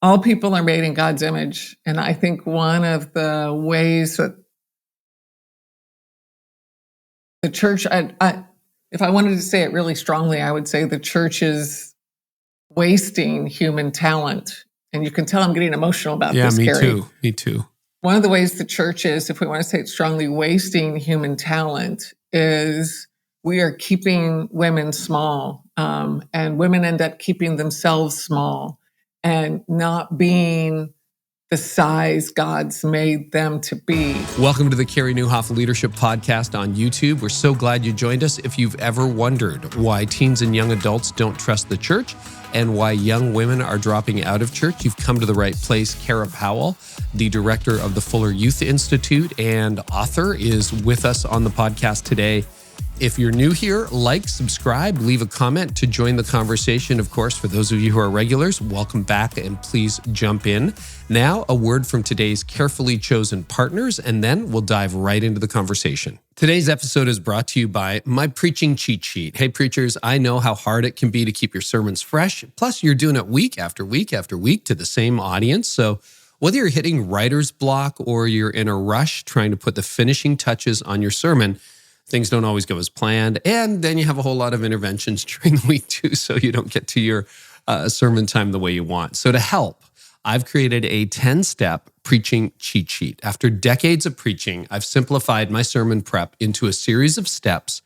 All people are made in God's image. And I think one of the ways that the church, if I wanted to say it really strongly, I would say the church is wasting human talent. And you can tell I'm getting emotional about this, Carey. Me too. One of the ways the church is, if we want to say it strongly, wasting human talent is we are keeping women small, and women end up keeping themselves small and not being the size God's made them to be. Welcome to the Carey Nieuwhof Leadership Podcast on YouTube. We're so glad you joined us. If you've ever wondered why teens and young adults don't trust the church and why young women are dropping out of church, you've come to the right place. Powell, the director of the Fuller Youth Institute and author, is with us on the podcast today. If you're new here, like, subscribe, leave a comment to join the conversation. Of course, for those of you who are regulars, welcome back and please jump in. Now, a word from today's carefully chosen partners, and then we'll dive right into the conversation. Today's episode is brought to you by my preaching cheat sheet. Hey, preachers, I know how hard it can be to keep your sermons fresh. Plus, you're doing it week after week after week to the same audience. So whether you're hitting writer's block or you're in a rush trying to put the finishing touches on your sermon, things don't always go as planned, and then you have a whole lot of interventions during the week too, so you don't get to your sermon time the way you want. So to help, I've created a 10-step preaching cheat sheet. After decades of preaching, I've simplified my sermon prep into a series of steps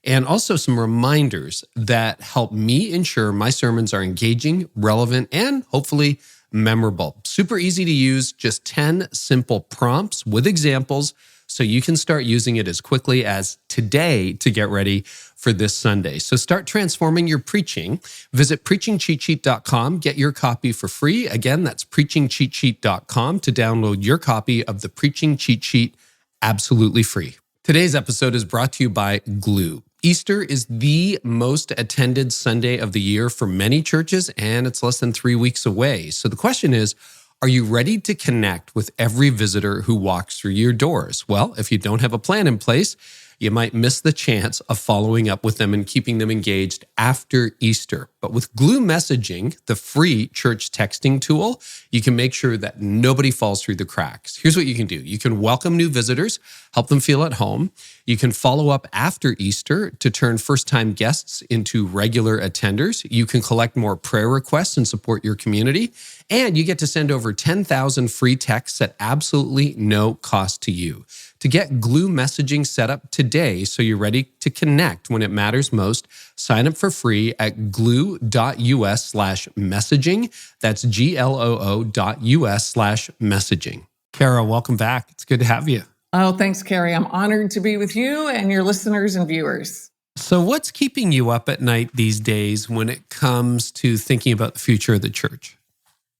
and also some reminders that help me ensure my sermons are engaging, relevant, and hopefully memorable. Super easy to use, just 10 simple prompts with examples, so you can start using it as quickly as today to get ready for this Sunday. So start transforming your preaching. Visit preachingcheatsheet.com. Get your copy for free. Again, that's preachingcheatsheet.com to download your copy of the Preaching Cheat Sheet absolutely free. Today's episode is brought to you by Gloo. Easter is the most attended Sunday of the year for many churches, and it's less than 3 weeks away. So the question is, are you ready to connect with every visitor who walks through your doors? Well, if you don't have a plan in place, you might miss the chance of following up with them and keeping them engaged after Easter. But with Gloo Messaging, the free church texting tool, you can make sure that nobody falls through the cracks. Here's what you can do. You can welcome new visitors, help them feel at home. You can follow up after Easter to turn first-time guests into regular attenders. You can collect more prayer requests and support your community. And you get to send over 10,000 free texts at absolutely no cost to you. To get Gloo Messaging set up today so you're ready to connect when it matters most, sign up for free at gloo.us/messaging. That's gloo.us/messaging. Kara, welcome back. It's good to have you. Oh, thanks, Carey. I'm honored to be with you and your listeners and viewers. So what's keeping you up at night these days when it comes to thinking about the future of the church?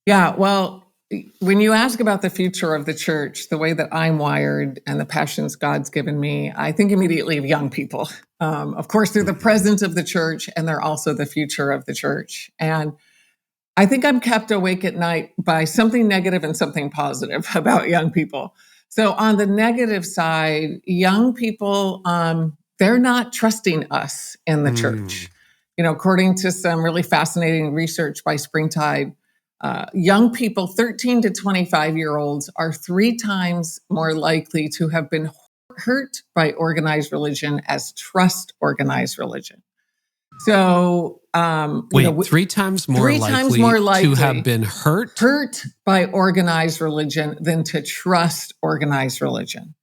Yeah, well, when you ask about the future of the church, the way that I'm wired and the passions God's given me, I think immediately of young people. Of course, they're the present of the church, and they're also the future of the church. And I think I'm kept awake at night by something negative and something positive about young people. So on the negative side, young people, they're not trusting us in the church. You know, according to some really fascinating research by Springtide, young people, 13 to 25-year-olds, are 3 times more likely to have been hurt by organized religion as trust organized religion. So, 3 times more likely to have been hurt by organized religion than to trust organized religion.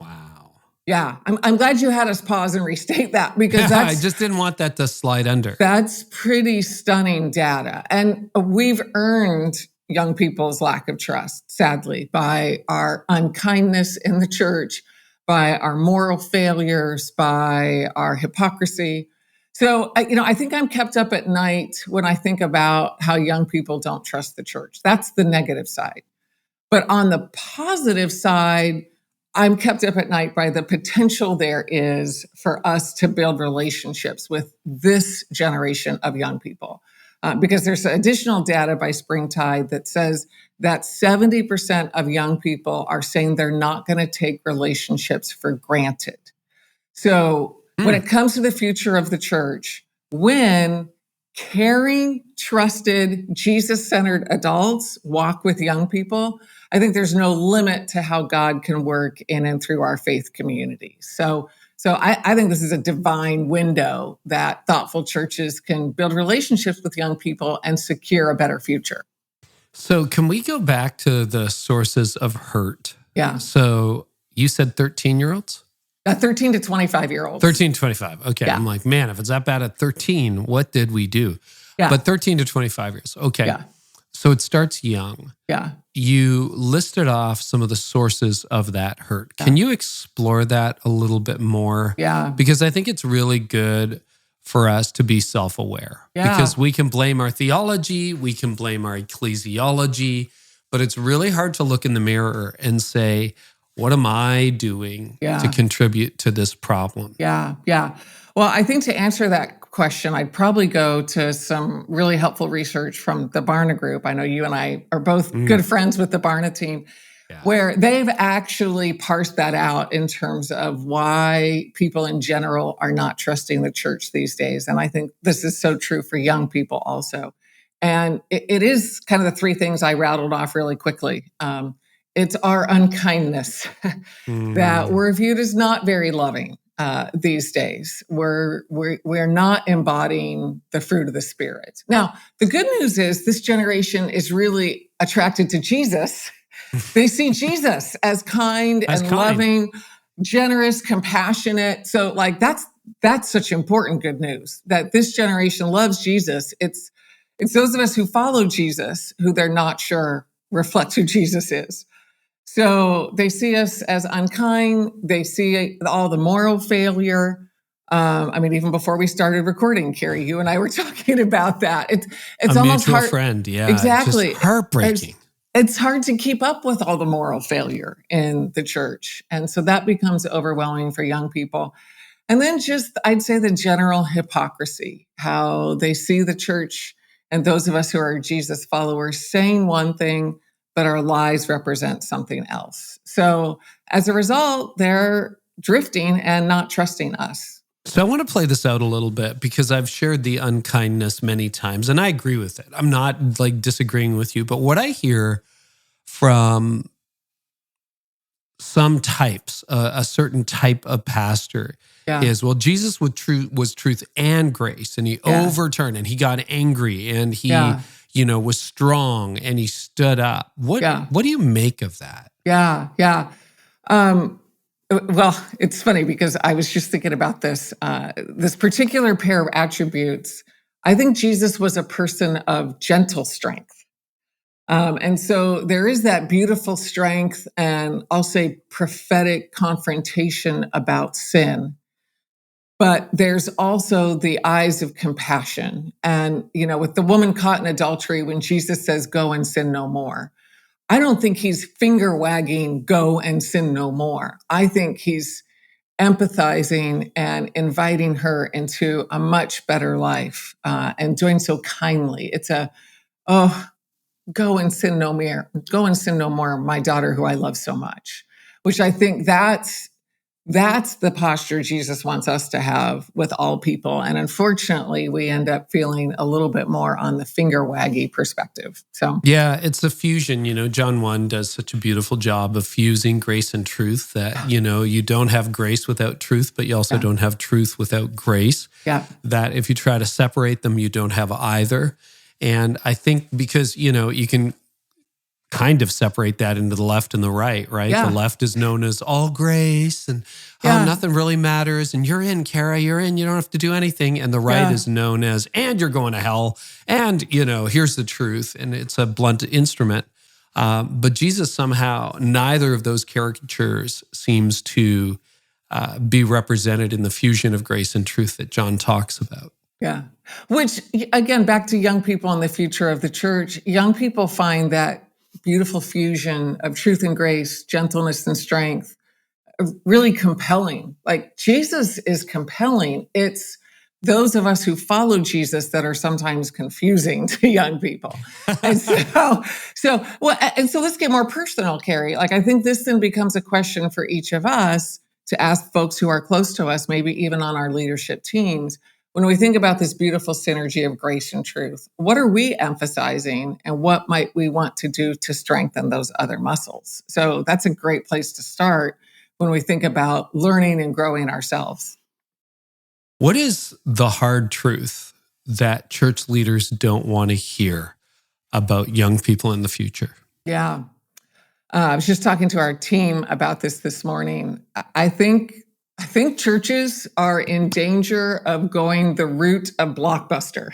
Wow. Yeah, I'm glad you had us pause and restate that, because I just didn't want that to slide under. That's pretty stunning data. And we've earned young people's lack of trust, sadly, by our unkindness in the church, by our moral failures, by our hypocrisy. So, I think I'm kept up at night when I think about how young people don't trust the church. That's the negative side. But on the positive side, I'm kept up at night by the potential there is for us to build relationships with this generation of young people. Because there's additional data by Springtide that says that 70% of young people are saying they're not going to take relationships for granted. So when it comes to the future of the church, when caring, trusted, Jesus-centered adults walk with young people, I think there's no limit to how God can work in and through our faith community. So I think this is a divine window that thoughtful churches can build relationships with young people and secure a better future. So can we go back to the sources of hurt? Yeah. So you said 13-year-olds? 13 to 25-year-olds. 13 to 25. Okay. Yeah. I'm like, man, if it's that bad at 13, what did we do? Yeah. But 13 to 25 years. Okay. Yeah. So it starts young. Yeah. You listed off some of the sources of that hurt. Can you explore that a little bit more? Yeah. Because I think it's really good for us to be self-aware. Yeah. Because we can blame our theology, we can blame our ecclesiology, but it's really hard to look in the mirror and say, what am I doing to contribute to this problem? Yeah. Yeah. Well, I think to answer that question, I'd probably go to some really helpful research from the Barna Group. I know you and I are both good friends with the Barna team, where they've actually parsed that out in terms of why people in general are not trusting the church these days. And I think this is so true for young people also. And it is kind of the three things I rattled off really quickly. It's our unkindness that we're viewed as not very loving these days. We're not embodying the fruit of the Spirit. Now, the good news is this generation is really attracted to Jesus. They see Jesus as kind and loving, generous, compassionate. So like that's such important good news that this generation loves Jesus. It's those of us who follow Jesus who they're not sure reflect who Jesus is. So they see us as unkind. They see all the moral failure. I mean, even before we started recording, Carey, you and I were talking about that. It's a almost mutual hard. Friend, yeah, exactly. Just heartbreaking. It's hard to keep up with all the moral failure in the church, and so that becomes overwhelming for young people. And then just, I'd say, the general hypocrisy, how they see the church and those of us who are Jesus followers saying one thing, but our lives represent something else. So as a result, they're drifting and not trusting us. So I want to play this out a little bit because I've shared the unkindness many times and I agree with it. I'm not like disagreeing with you, but what I hear from some types, a certain type of pastor is, well, Jesus was truth and grace, and he overturned and he got angry and he was strong and he stood up. What do you make of that? Yeah. Well, it's funny because I was just thinking about this, this particular pair of attributes. I think Jesus was a person of gentle strength. And so there is that beautiful strength and I'll say prophetic confrontation about sin. But there's also the eyes of compassion. And, with the woman caught in adultery, when Jesus says, go and sin no more, I don't think he's finger wagging, go and sin no more. I think he's empathizing and inviting her into a much better life and doing so kindly. It's go and sin no more. Go and sin no more, my daughter who I love so much, which I think that's the posture Jesus wants us to have with all people. And unfortunately, we end up feeling a little bit more on the finger waggy perspective. So yeah, it's a fusion. John 1 does such a beautiful job of fusing grace and truth that, you don't have grace without truth, but you also don't have truth without grace. Yeah. That if you try to separate them, you don't have either. And I think because, you can kind of separate that into the left and the right? Yeah. The left is known as all grace and nothing really matters. And you're in, Kara, you're in, you don't have to do anything. And the right is known as, and you're going to hell. And, here's the truth. And it's a blunt instrument. But Jesus somehow, neither of those caricatures seems to be represented in the fusion of grace and truth that John talks about. Yeah. Which, again, back to young people and the future of the church, young people find that beautiful fusion of truth and grace, gentleness and strength, really compelling. Like Jesus is compelling. It's those of us who follow Jesus that are sometimes confusing to young people. And so let's get more personal, Carey. Like I think this then becomes a question for each of us to ask folks who are close to us, maybe even on our leadership teams. when we think about this beautiful synergy of grace and truth, what are we emphasizing and what might we want to do to strengthen those other muscles? So that's a great place to start when we think about learning and growing ourselves. What is the hard truth that church leaders don't want to hear about young people in the future? Yeah. I was just talking to our team about this morning. I think churches are in danger of going the route of Blockbuster.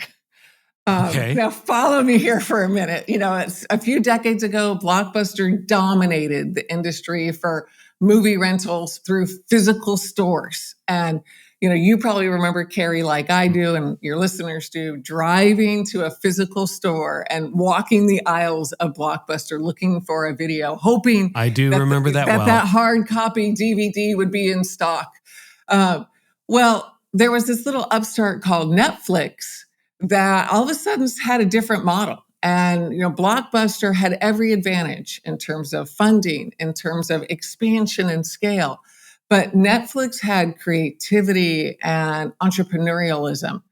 Okay. Now, follow me here for a minute. It's a few decades ago, Blockbuster dominated the industry for movie rentals through physical stores. And you probably remember, Carey, like I do, and your listeners do, driving to a physical store and walking the aisles of Blockbuster looking for a video, hoping I do remember that well. That hard copy DVD would be in stock. Well, there was this little upstart called Netflix that all of a sudden had a different model. And, Blockbuster had every advantage in terms of funding, in terms of expansion and scale. But Netflix had creativity and entrepreneurialism.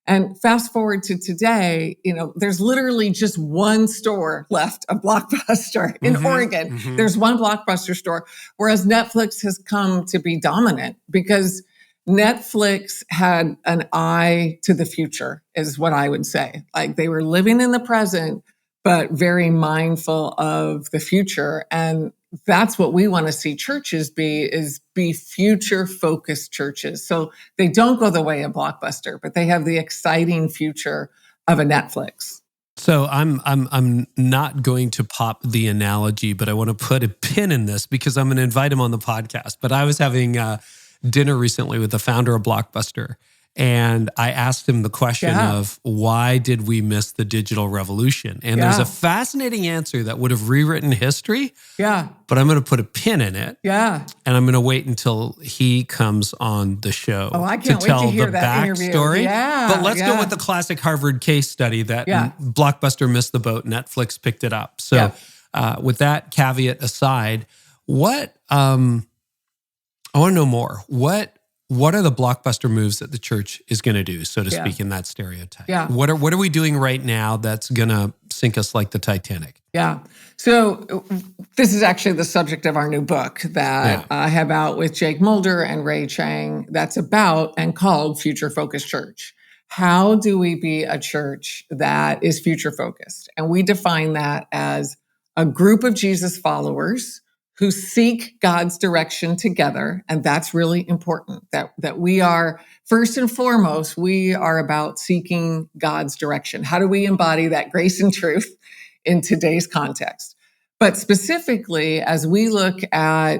And fast forward to today, there's literally just one store left of Blockbuster in Oregon. Mm-hmm. There's one Blockbuster store, whereas Netflix has come to be dominant because Netflix had an eye to the future, is what I would say. Like they were living in the present, but very mindful of the future. And that's what we want to see churches be future-focused churches. So they don't go the way of Blockbuster, but they have the exciting future of a Netflix. So I'm not going to pop the analogy, but I want to put a pin in this because I'm going to invite him on the podcast. But I was having dinner recently with the founder of Blockbuster, and I asked him the question of why did we miss the digital revolution? And there's a fascinating answer that would have rewritten history. Yeah. But I'm going to put a pin in it. Yeah. And I'm going to wait until he comes on the show I can't to tell wait to hear the that interview. backstory. Yeah. But let's go with the classic Harvard case study that Blockbuster missed the boat, Netflix picked it up. So with that caveat aside, what I want to know more. What are the Blockbuster moves that the church is going to do, so to speak, in that stereotype? Yeah. What are we doing right now that's going to sink us like the Titanic? Yeah. So this is actually the subject of our new book that I have out with Jake Mulder and Ray Chang that's about and called Future Focused Church. How do we be a church that is future focused? And we define that as a group of Jesus followers who seek God's direction together. And that's really important, that we are, first and foremost, we are about seeking God's direction. How do we embody that grace and truth in today's context? But specifically, as we look at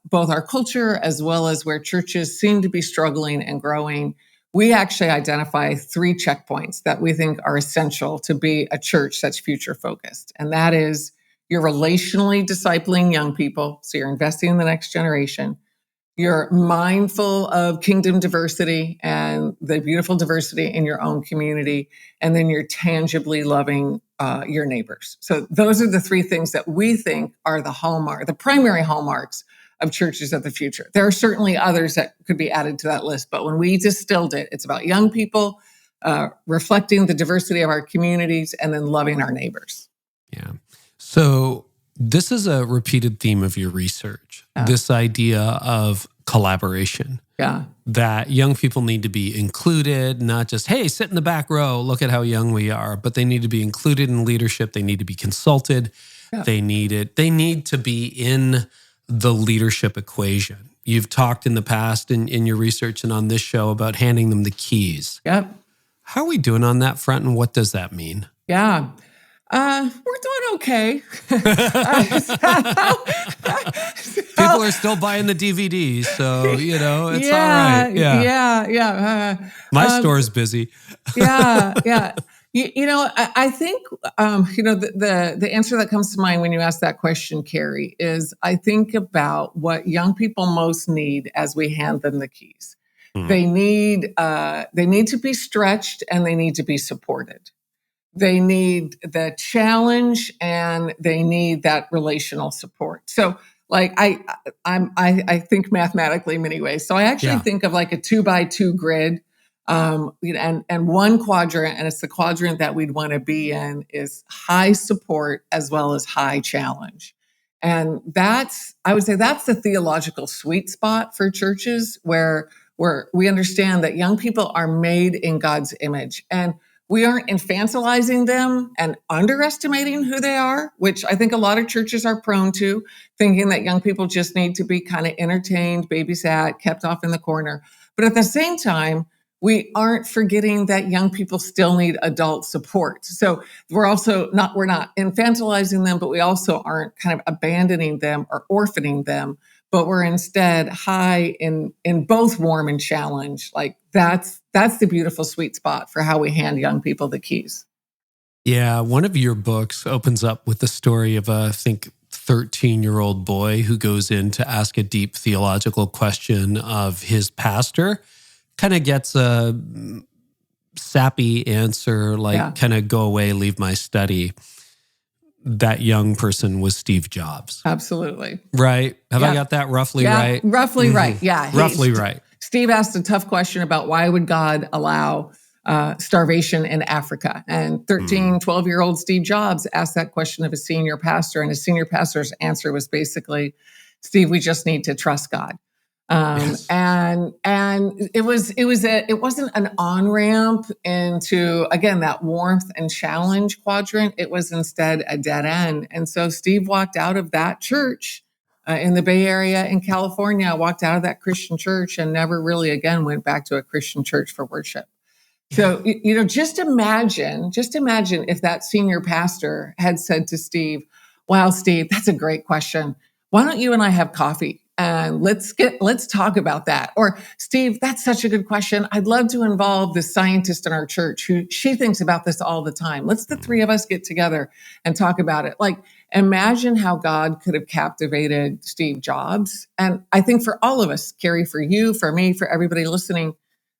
both our culture as well as where churches seem to be struggling and growing, we actually identify 3 checkpoints that we think are essential to be a church that's future focused. And that is, you're relationally discipling young people, so you're investing in the next generation. You're mindful of kingdom diversity and the beautiful diversity in your own community. And then you're tangibly loving your neighbors. So those are the 3 things that we think are the primary hallmarks of churches of the future. There are certainly others that could be added to that list, but when we distilled it, it's about young people, reflecting the diversity of our communities, and then loving our neighbors. Yeah. So this is a repeated theme of your research, this idea of collaboration. Yeah. That young people need to be included, not just, hey, sit in the back row, look at how young we are, but they need to be included in leadership. They need to be consulted. Yeah. They need to be in the leadership equation. You've talked in the past in your research and on this show about handing them the keys. Yep. How are we doing on that front, and what does that mean? Yeah. We're doing okay. People are still buying the DVDs, so, it's all right. Yeah. My store's busy. Yeah. I think, the answer that comes to mind when you ask that question, Carey, is I think about what young people most need as we hand them the keys. They need to be stretched, and they need to be supported. They need the challenge, and they need that relational support. So, like I think mathematically in many ways. So I actually think of like a 2x2 grid. And one quadrant, and it's the quadrant that we'd want to be in, is high support as well as high challenge. And I would say that's the theological sweet spot for churches where we understand that young people are made in God's image. And we aren't infantilizing them and underestimating who they are, which I think a lot of churches are prone to, thinking that young people just need to be kind of entertained, babysat, kept off in the corner. But at the same time, we aren't forgetting that young people still need adult support. So we're not infantilizing them, but we also aren't kind of abandoning them or orphaning them, but we're instead high in both warm and challenge. Like that's the beautiful sweet spot for how we hand young people the keys. Yeah, one of your books opens up with the story of I think 13-year-old boy who goes in to ask a deep theological question of his pastor. Kind of gets a sappy answer, like kind of go away, leave my study. That young person was Steve Jobs. Absolutely. Right? Have I got that roughly right? Roughly right. Yeah. Roughly right. Steve asked a tough question about why would God allow starvation in Africa? And 12-year-old Steve Jobs asked that question of a senior pastor, and his senior pastor's answer was basically, Steve, we just need to trust God. Yes. And it wasn't an on-ramp into, again, that warmth and challenge quadrant. It was instead a dead end. And so Steve walked out of that church in the Bay Area in California, walked out of that Christian church and never really again went back to a Christian church for worship. So, just imagine if that senior pastor had said to Steve, wow, Steve, that's a great question. Why don't you and I have coffee? And let's talk about that. Or, Steve, that's such a good question. I'd love to involve the scientist in our church who she thinks about this all the time. Let's the three of us get together and talk about it. Like, imagine how God could have captivated Steve Jobs. And I think for all of us, Carey, for you, for me, for everybody listening,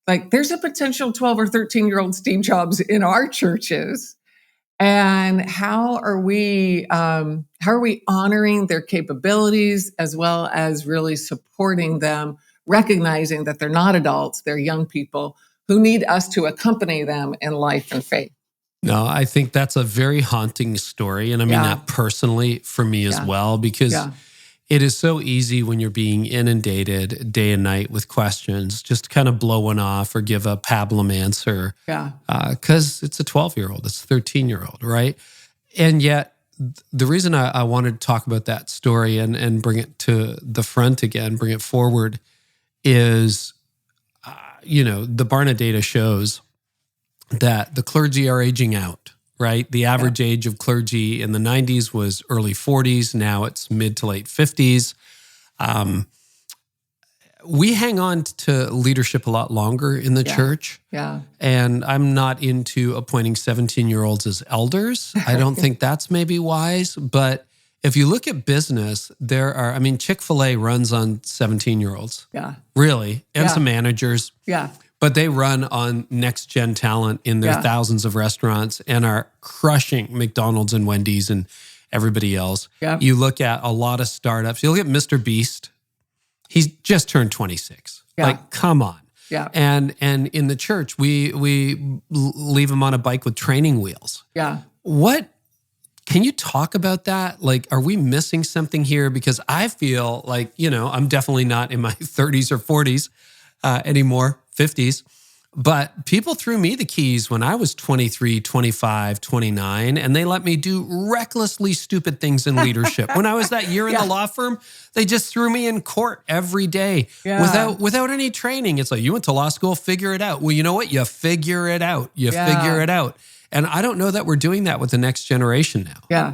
like there's a potential 12 or 13-year-old Steve Jobs in our churches. And how are we honoring their capabilities as well as really supporting them, recognizing that they're not adults, they're young people who need us to accompany them in life and faith? No, I think that's a very haunting story. And I mean that personally for me as well, because it is so easy when you're being inundated day and night with questions, just kind of blow one off or give a pablum answer. Yeah. Because it's a 12-year-old, it's a 13-year-old, right? And yet, the reason I wanted to talk about that story and bring it to the front again, bring it forward, is, the Barna data shows that the clergy are aging out. Right? The average age of clergy in the 90s was early 40s. Now it's mid to late 50s. We hang on to leadership a lot longer in the church. Yeah. And I'm not into appointing 17-year-olds as elders. I don't think that's maybe wise. But if you look at business, Chick-fil-A runs on 17-year-olds. Yeah. Really. And some managers. Yeah. But they run on next-gen talent in their thousands of restaurants and are crushing McDonald's and Wendy's and everybody else. Yep. You look at a lot of startups. You look at Mr. Beast. He's just turned 26. Yeah. Like, come on. Yeah. And in the church, we leave him on a bike with training wheels. Yeah. Can you talk about that? Like, are we missing something here? Because I feel like, I'm definitely not in my 30s or 40s anymore. 50s. But people threw me the keys when I was 23, 25, 29, and they let me do recklessly stupid things in leadership. When I was that year in the law firm, they just threw me in court every day without any training. It's like, you went to law school, figure it out. Well, you know what? You figure it out. Figure it out. And I don't know that we're doing that with the next generation now. Yeah.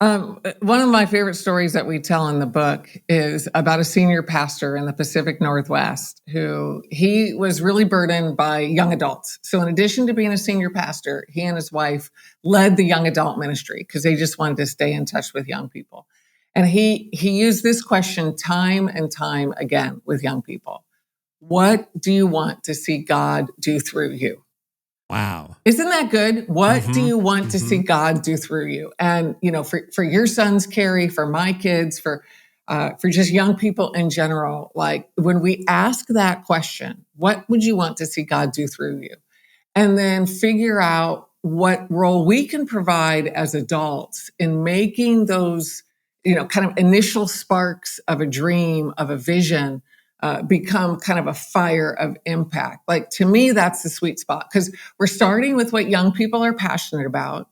One of my favorite stories that we tell in the book is about a senior pastor in the Pacific Northwest who he was really burdened by young adults. So in addition to being a senior pastor, he and his wife led the young adult ministry because they just wanted to stay in touch with young people. And he used this question time and time again with young people. What do you want to see God do through you? Wow. Isn't that good? What do you want to see God do through you? And, for your sons, Carey, for my kids, for for just young people in general, like when we ask that question, what would you want to see God do through you? And then figure out what role we can provide as adults in making those, kind of initial sparks of a dream, of a vision, become kind of a fire of impact. Like, to me, that's the sweet spot, because we're starting with what young people are passionate about.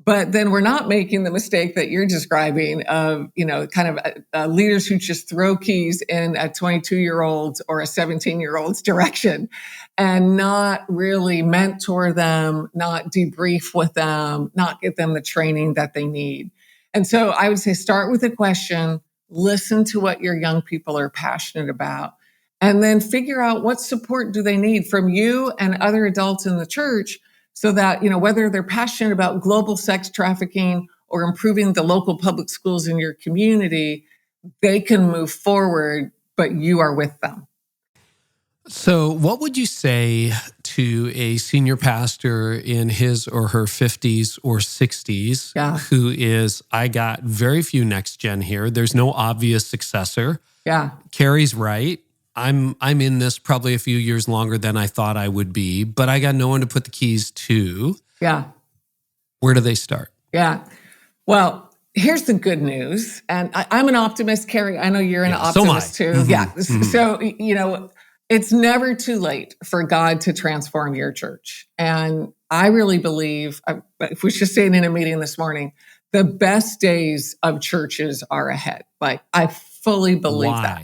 But then we're not making the mistake that you're describing of, kind of leaders who just throw keys in a 22-year-old's or a 17-year-old's direction and not really mentor them, not debrief with them, not give them the training that they need. And so I would say start with a question, listen to what your young people are passionate about, and then figure out what support do they need from you and other adults in the church, so that, whether they're passionate about global sex trafficking or improving the local public schools in your community, they can move forward, but you are with them. So what would you say to a senior pastor in his or her 50s or 60s who is, I got very few next gen here. There's no obvious successor. Yeah. Carey's right. I'm in this probably a few years longer than I thought I would be, but I got no one to put the keys to. Yeah. Where do they start? Yeah. Well, here's the good news. And I'm an optimist, Carey. I know you're an optimist too. Mm-hmm. Yeah. Mm-hmm. So, it's never too late for God to transform your church. And I really believe, if we just saying in a meeting this morning, the best days of churches are ahead. Like, I fully believe that.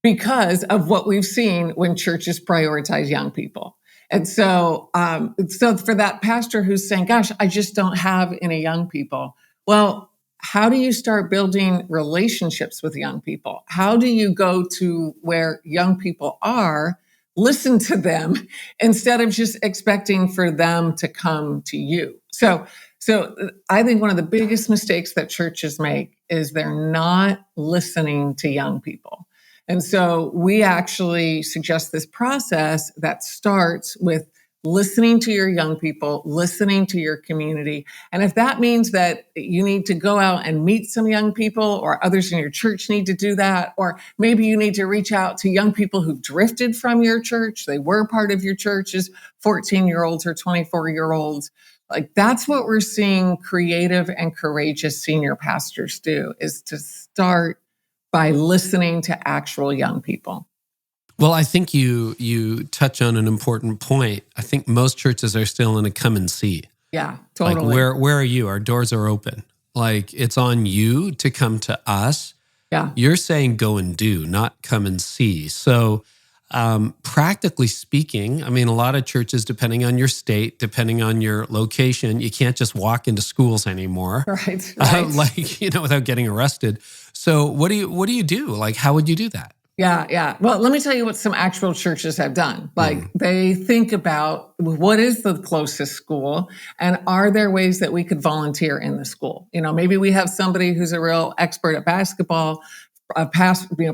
Because of what we've seen when churches prioritize young people. And so for that pastor who's saying, gosh, I just don't have any young people. Well, how do you start building relationships with young people? How do you go to where young people are, listen to them, instead of just expecting for them to come to you? So I think one of the biggest mistakes that churches make is they're not listening to young people. And so we actually suggest this process that starts with listening to your young people, listening to your community. And if that means that you need to go out and meet some young people, or others in your church need to do that, or maybe you need to reach out to young people who've drifted from your church, they were part of your church as 14-year-olds or 24-year-olds. Like, that's what we're seeing creative and courageous senior pastors do, is to start by listening to actual young people. Well, I think you touch on an important point. I think most churches are still in a come and see. Yeah, totally. Like, where are you? Our doors are open. Like, it's on you to come to us. Yeah. You're saying go and do, not come and see. So practically speaking, I mean, a lot of churches, depending on your state, depending on your location, you can't just walk into schools anymore. Right. Without getting arrested. So what do you do? Like, how would you do that? Yeah. Well, let me tell you what some actual churches have done. Like, they think about what is the closest school, and are there ways that we could volunteer in the school? Maybe we have somebody who's a real expert at basketball,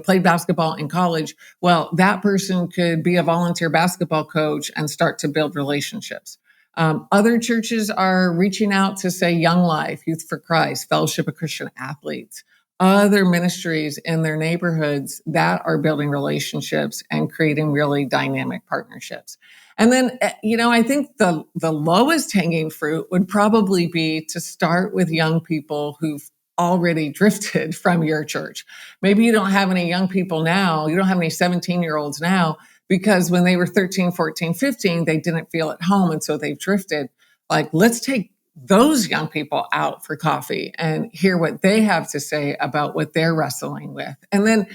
played basketball in college. Well, that person could be a volunteer basketball coach and start to build relationships. Other churches are reaching out to, say, Young Life, Youth for Christ, Fellowship of Christian Athletes, other ministries in their neighborhoods that are building relationships and creating really dynamic partnerships. And then, I think the lowest hanging fruit would probably be to start with young people who've already drifted from your church. Maybe you don't have any young people now, you don't have any 17-year-olds now, because when they were 13, 14, 15, they didn't feel at home, and so they've drifted. Like, let's take those young people out for coffee and hear what they have to say about what they're wrestling with. And then,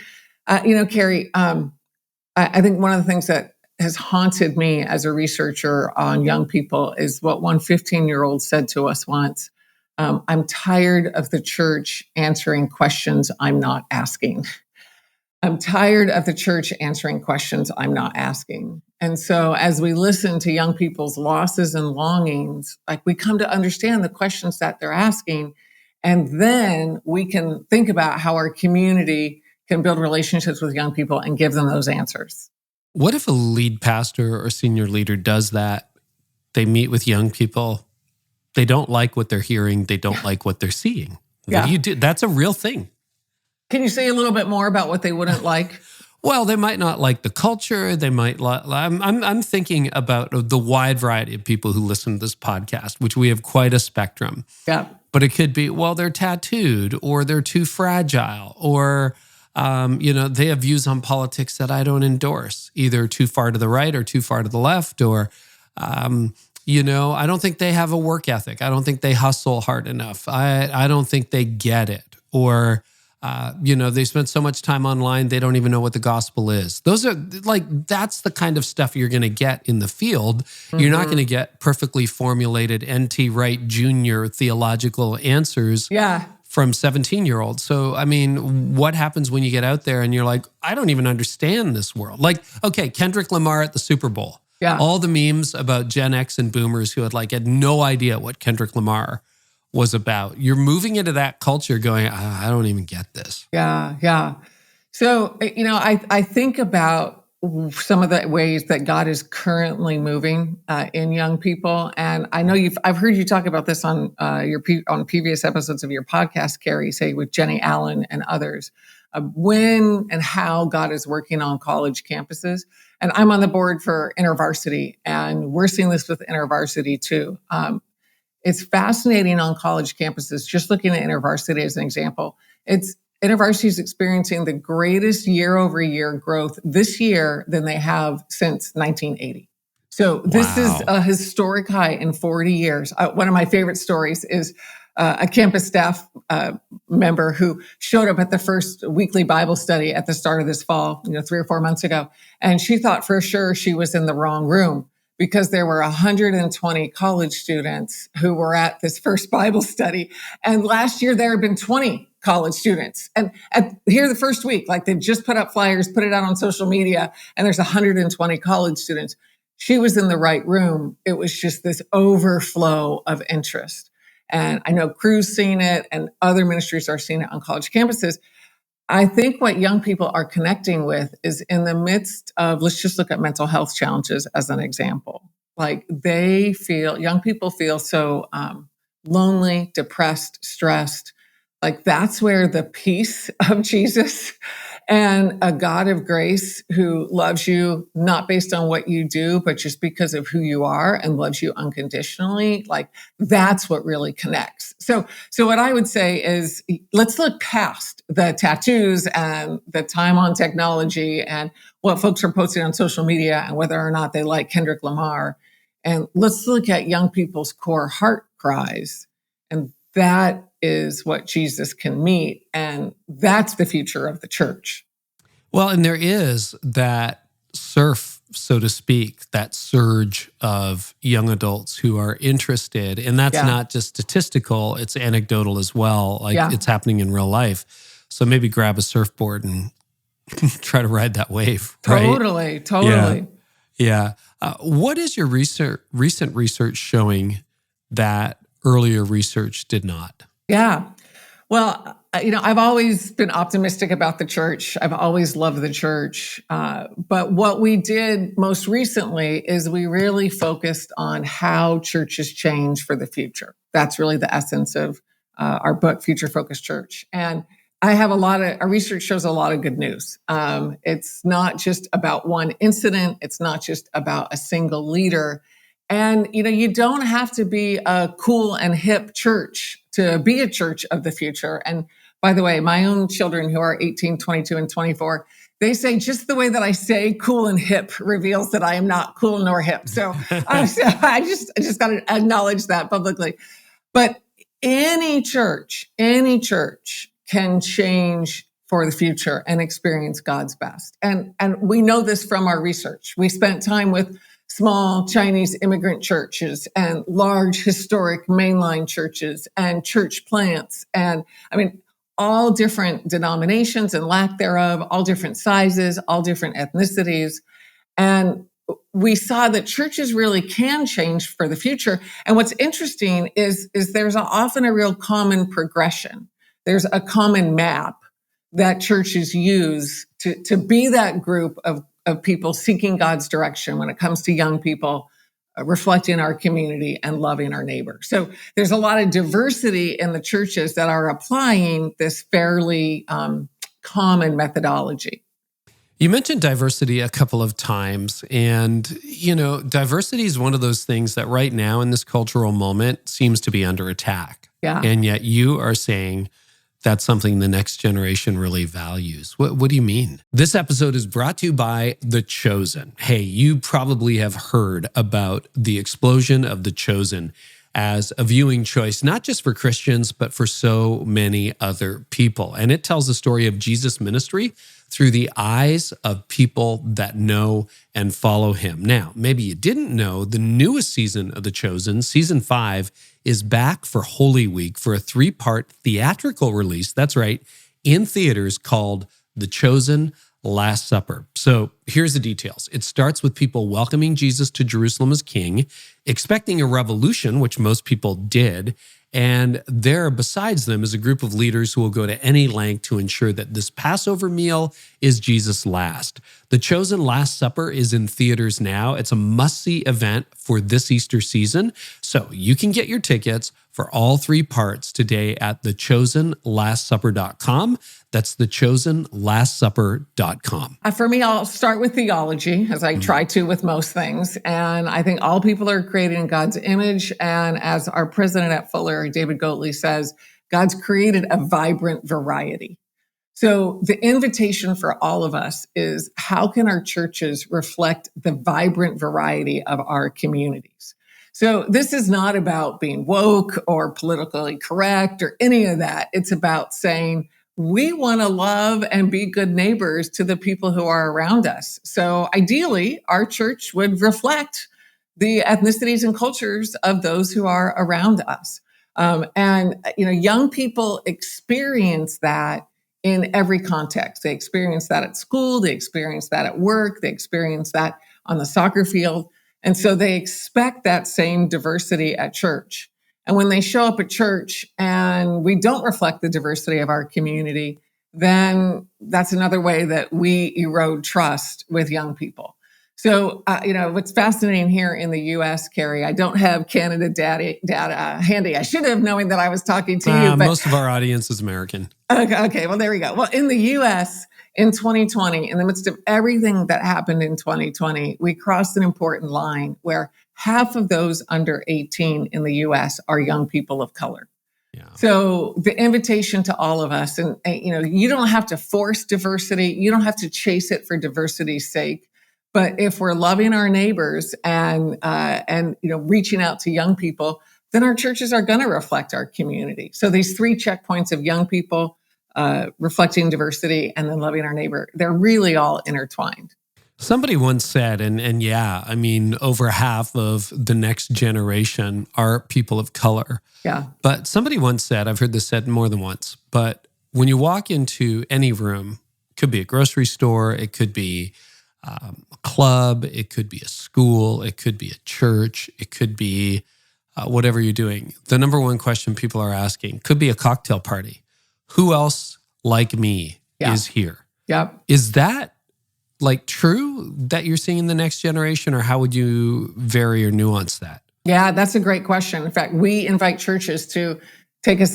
Carey, I think one of the things that has haunted me as a researcher on young people is what one 15-year-old said to us once. I'm tired of the church answering questions I'm not asking. I'm tired of the church answering questions I'm not asking. And so as we listen to young people's losses and longings, like, we come to understand the questions that they're asking, and then we can think about how our community can build relationships with young people and give them those answers. What if a lead pastor or senior leader does that? They meet with young people. They don't like what they're hearing. They don't like what they're seeing. What do you do? That's a real thing. Can you say a little bit more about what they wouldn't like? Well, they might not like the culture. They might. I'm thinking about the wide variety of people who listen to this podcast, which we have quite a spectrum. Yeah. But it could be, well, they're tattooed, or they're too fragile, or they have views on politics that I don't endorse, either too far to the right or too far to the left, or I don't think they have a work ethic. I don't think they hustle hard enough. I don't think they get it, or. They spend so much time online, they don't even know what the gospel is. Those are that's the kind of stuff you're going to get in the field. Mm-hmm. You're not going to get perfectly formulated N.T. Wright Jr. theological answers from 17-year-olds. So, I mean, what happens when you get out there and you're like, I don't even understand this world? Like, okay, Kendrick Lamar at the Super Bowl. Yeah. All the memes about Gen X and boomers who had no idea what Kendrick Lamar was about. You're moving into that culture going, I don't even get this. Yeah. So, I think about some of the ways that God is currently moving in young people. And I know I've heard you talk about this on on previous episodes of your podcast, Carey, say with Jenny Allen and others, when and how God is working on college campuses. And I'm on the board for InterVarsity, and we're seeing this with InterVarsity too. It's fascinating on college campuses, just looking at InterVarsity as an example. InterVarsity is experiencing the greatest year-over-year growth this year than they have since 1980. So this is a historic high in 40 years. One of my favorite stories is a campus staff member who showed up at the first weekly Bible study at the start of this fall, 3 or 4 months ago. And she thought for sure she was in the wrong room, because there were 120 college students who were at this first Bible study. And last year, there had been 20 college students. And here the first week, they just put up flyers, put it out on social media, and there's 120 college students. She was in the right room. It was just this overflow of interest. And I know Crew's seen it, and other ministries are seeing it on college campuses. I think what young people are connecting with is in the midst of, let's just look at mental health challenges as an example. Young people feel so lonely, depressed, stressed. That's where the peace of Jesus and a God of grace who loves you, not based on what you do, but just because of who you are and loves you unconditionally. That's what really connects. So what I would say is, let's look past the tattoos and the time on technology and what folks are posting on social media and whether or not they like Kendrick Lamar. And let's look at young people's core heart cries. And that is what Jesus can meet. And that's the future of the church. Well, and there is that surf, so to speak, that surge of young adults who are interested. And that's not just statistical, it's anecdotal as well. It's happening in real life. So maybe grab a surfboard and try to ride that wave. Totally. Yeah. What is your recent research showing that earlier research did not? Yeah. Well, I've always been optimistic about the church. I've always loved the church. But what we did most recently is we really focused on how churches change for the future. That's really the essence of our book, Future Focused Church. And our research shows a lot of good news. It's not just about one incident. It's not just about a single leader. And, you don't have to be a cool and hip church to be a church of the future. And by the way, my own children who are 18, 22, and 24, they say just the way that I say cool and hip reveals that I am not cool nor hip. So I just got to acknowledge that publicly. But any church can change for the future and experience God's best. And we know this from our research. We spent time with small Chinese immigrant churches and large historic mainline churches and church plants. And all different denominations and lack thereof, all different sizes, all different ethnicities. And we saw that churches really can change for the future. And what's interesting is there's often a real common progression. There's a common map that churches use to be that group of people seeking God's direction when it comes to young people, reflecting our community and loving our neighbor. So there's a lot of diversity in the churches that are applying this fairly common methodology. You mentioned diversity a couple of times, and diversity is one of those things that right now in this cultural moment seems to be under attack. Yeah. And yet you are saying that's something the next generation really values. What do you mean? This episode is brought to you by The Chosen. Hey, you probably have heard about the explosion of The Chosen as a viewing choice, not just for Christians, but for so many other people. And it tells the story of Jesus' ministry through the eyes of people that know and follow him. Now, maybe you didn't know, the newest season of The Chosen, season 5, is back for Holy Week for a 3-part theatrical release. That's right, in theaters, called The Chosen Last Supper. So here's the details. It starts with people welcoming Jesus to Jerusalem as king, expecting a revolution, which most people did. And there, besides them, is a group of leaders who will go to any length to ensure that this Passover meal is Jesus' last. The Chosen Last Supper is in theaters now. It's a must-see event for this Easter season. So you can get your tickets for all 3 parts today at thechosenlastsupper.com. That's thechosenlastsupper.com. For me, I'll start with theology, as I try to with most things. And I think all people are created in God's image. And as our president at Fuller, David Goatley, says, God's created a vibrant variety. So the invitation for all of us is, how can our churches reflect the vibrant variety of our communities? So this is not about being woke or politically correct or any of that. It's about saying, we want to love and be good neighbors to the people who are around us. So ideally, our church would reflect the ethnicities and cultures of those who are around us. Young people experience that in every context. They experience that at school, they experience that at work, they experience that on the soccer field. And so they expect that same diversity at church. And when they show up at church and we don't reflect the diversity of our community, then that's another way that we erode trust with young people. So, what's fascinating here in the U.S., Carey, I don't have Canada data handy. I should have, knowing that I was talking to you. But most of our audience is American. Okay, well, there we go. Well, in the U.S., in 2020, in the midst of everything that happened in 2020, we crossed an important line where half of those under 18 in the U.S. are young people of color. Yeah. So the invitation to all of us, and you don't have to force diversity. You don't have to chase it for diversity's sake. But if we're loving our neighbors and reaching out to young people, then our churches are going to reflect our community. So these 3 checkpoints of young people, reflecting diversity, and then loving our neighbor, they're really all intertwined. Somebody once said, over half of the next generation are people of color. Yeah. But somebody once said, I've heard this said more than once, but when you walk into any room, it could be a grocery store, it could be a club, it could be a school, it could be a church, it could be whatever you're doing. The number one question people are asking could be a cocktail party. Who else like me is here? Yep. Is that true that you're seeing the next generation, or how would you vary or nuance that? Yeah, that's a great question. In fact, we invite churches to take a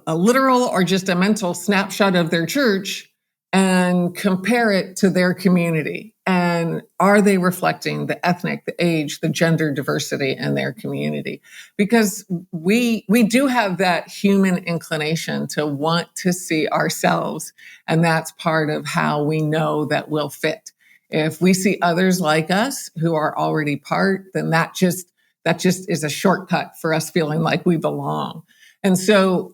literal or just a mental snapshot of their church and compare it to their community. And are they reflecting the ethnic, the age, the gender diversity in their community? Because we do have that human inclination to want to see ourselves. And that's part of how we know that we'll fit. If we see others like us who are already part, then that just is a shortcut for us feeling like we belong. And so,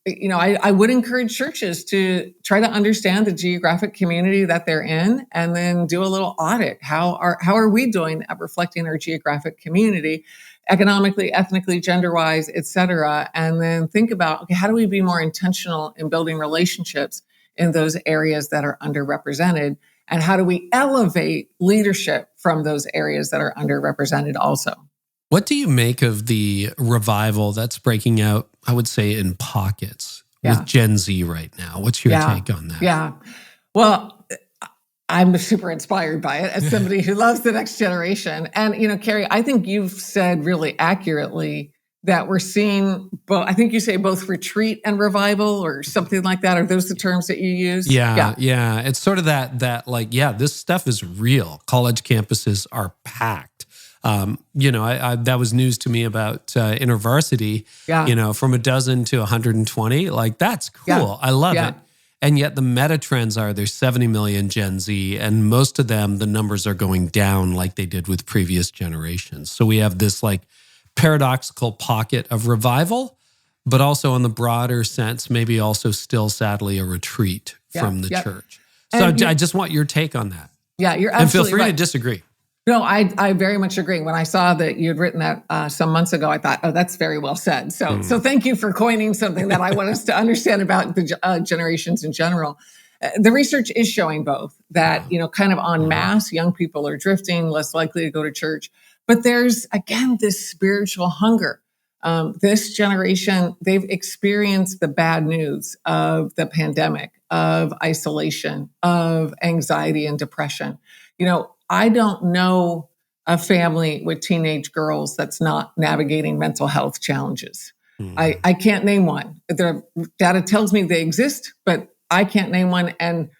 I would encourage churches to try to understand the geographic community that they're in, and then do a little audit. How are we doing at reflecting our geographic community, economically, ethnically, gender-wise, et cetera? And then think about, okay, how do we be more intentional in building relationships in those areas that are underrepresented? And how do we elevate leadership from those areas that are underrepresented also? What do you make of the revival that's breaking out, I would say, in pockets with Gen Z right now? What's your take on that? Yeah. Well, I'm super inspired by it as somebody who loves the next generation. And, Carey, I think you've said really accurately that we're seeing, I think you say both retreat and revival or something like that. Are those the terms that you use? Yeah. It's sort of that like, this stuff is real. College campuses are packed. That was news to me about InterVarsity, from a dozen to 120. Like, that's cool. Yeah. I love it. And yet the meta trends are there's 70 million Gen Z, and most of them, the numbers are going down like they did with previous generations. So we have this like paradoxical pocket of revival, but also in the broader sense, maybe also still sadly a retreat from the church. So I just want your take on that. Yeah, you're absolutely right. And feel free to disagree. No, I very much agree. When I saw that you had written that some months ago, I thought, oh, that's very well said. So thank you for coining something that I want us to understand about the generations in general. The research is showing both that, kind of en masse, young people are drifting, less likely to go to church. But there's, again, this spiritual hunger. This generation, they've experienced the bad news of the pandemic, of isolation, of anxiety and depression. I don't know a family with teenage girls that's not navigating mental health challenges. I can't name one. The data tells me they exist, but I can't name one. And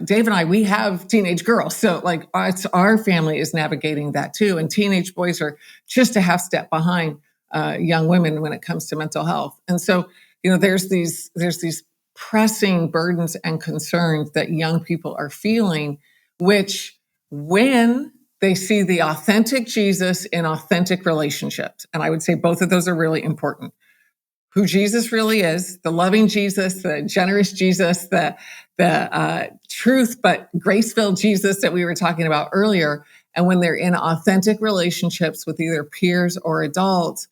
Dave and I, we have teenage girls. So like our family is navigating that too. And teenage boys are just a half step behind young women when it comes to mental health. And so, there's these pressing burdens and concerns that young people are feeling, which when they see the authentic Jesus in authentic relationships, and I would say both of those are really important. Who Jesus really is, the loving Jesus, the generous Jesus, the truth but grace-filled Jesus that we were talking about earlier. And when they're in authentic relationships with either peers or adults,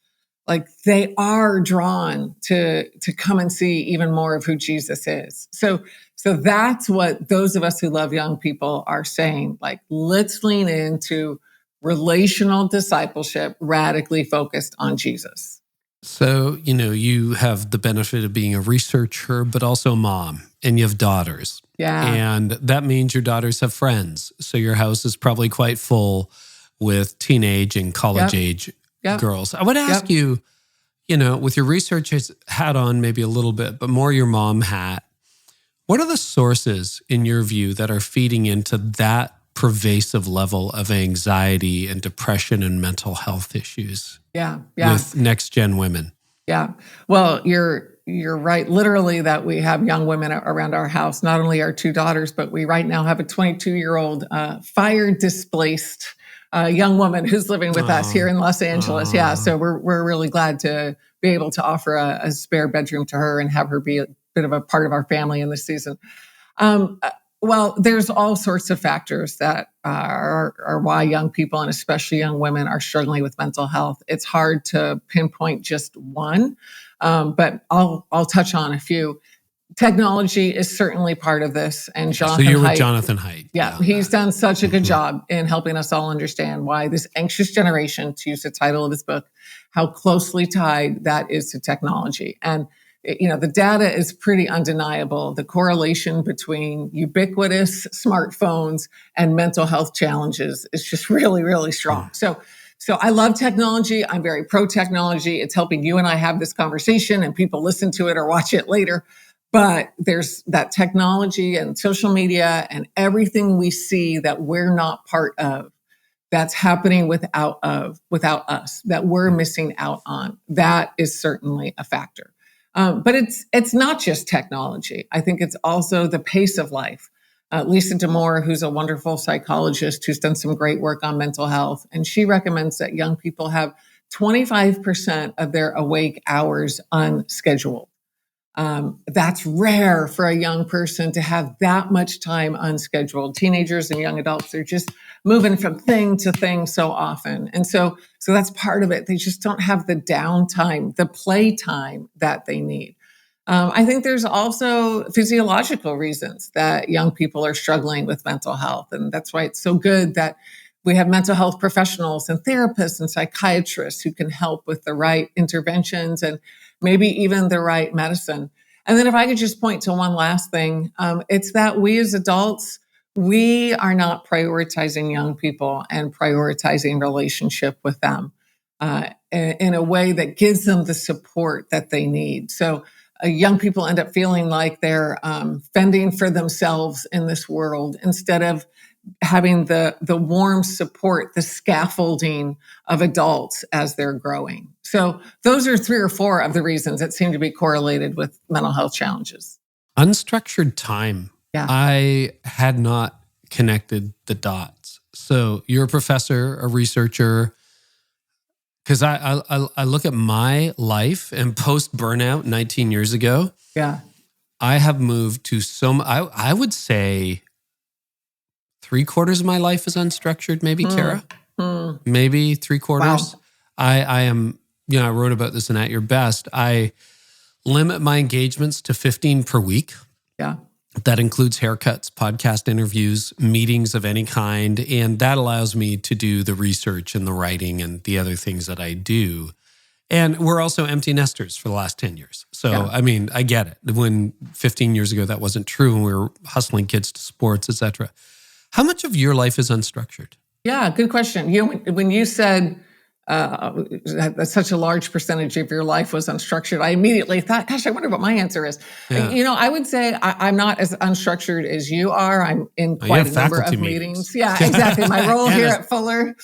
like they are drawn to come and see even more of who Jesus is. So that's what those of us who love young people are saying. Like, let's lean into relational discipleship, radically focused on Jesus. So, you have the benefit of being a researcher, but also a mom, and you have daughters. Yeah. And that means your daughters have friends. So your house is probably quite full with teenage and college age girls. I would ask you, with your research hat on maybe a little bit, but more your mom hat, what are the sources in your view that are feeding into that pervasive level of anxiety and depression and mental health issues with next gen women? Yeah. Well, you're right. Literally that we have young women around our house, not only our two daughters, but we right now have a 22-year-old fire displaced young woman who's living with us here in Los Angeles. Yeah. So we're really glad to be able to offer a spare bedroom to her and have her be a bit of a part of our family in this season. Well, there's all sorts of factors that are why young people and especially young women are struggling with mental health. It's hard to pinpoint just one, but I'll touch on a few. Technology is certainly part of this. And Jonathan So you're with Haidt, Jonathan Haidt. Yeah, he's done such a good job in helping us all understand why this anxious generation, to use the title of his book, how closely tied that is to technology. And the data is pretty undeniable. The correlation between ubiquitous smartphones and mental health challenges is just really, really strong. So I love technology. I'm very pro technology. It's helping you and I have this conversation and people listen to it or watch it later. But there's that technology and social media and everything we see that we're not part of, that's happening without us, that we're missing out on. That is certainly a factor. But it's not just technology. I think it's also the pace of life. Lisa D'Amour, who's a wonderful psychologist who's done some great work on mental health, and she recommends that young people have 25% of their awake hours unscheduled. That's rare for a young person to have that much time unscheduled. Teenagers and young adults are just moving from thing to thing so often. And so that's part of it. They just don't have the downtime, the playtime that they need. I think there's also physiological reasons that young people are struggling with mental health. And that's why it's so good that we have mental health professionals and therapists and psychiatrists who can help with the right interventions and maybe even the right medicine. And then if I could just point to one last thing, it's that we as adults, we are not prioritizing young people and prioritizing relationship with them. in a way that gives them the support that they need. So young people end up feeling like they're fending for themselves in this world instead of having the warm support, the scaffolding of adults as they're growing. So those are 3 or 4 of the reasons that seem to be correlated with mental health challenges. Unstructured time. Yeah. I had not connected the dots. So you're a professor, a researcher, because I look at my life and post burnout 19 years ago. Yeah. I have moved to I would say 3/4 of my life is unstructured, maybe, Kara? Maybe 3/4. Wow. I am, I wrote about this in At Your Best. I limit my engagements to 15 per week. Yeah. That includes haircuts, podcast interviews, meetings of any kind. And that allows me to do the research and the writing and the other things that I do. And we're also empty nesters for the last 10 years. So, Yeah. I mean, I get it. When 15 years ago, that wasn't true. And we were hustling kids to sports, et cetera. How much of your life is unstructured? Yeah, good question. When you said that such a large percentage of your life was unstructured, I immediately thought, gosh, I wonder what my answer is. Yeah. I would say I'm not as unstructured as you are. I'm in quite a number of meetings. Yeah, exactly. My role here at Fuller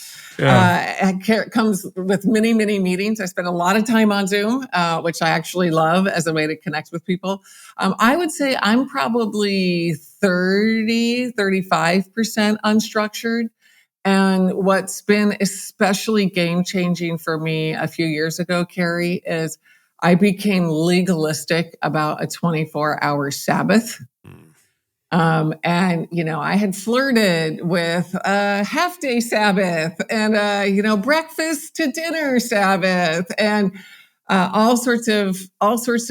comes with many, many meetings. I spend a lot of time on Zoom, which I actually love as a way to connect with people. I would say I'm probably 35% unstructured. And what's been especially game-changing for me a few years ago, Carey, is I became legalistic about a 24-hour Sabbath. And, I had flirted with a half-day Sabbath and, breakfast to dinner Sabbath and all sorts of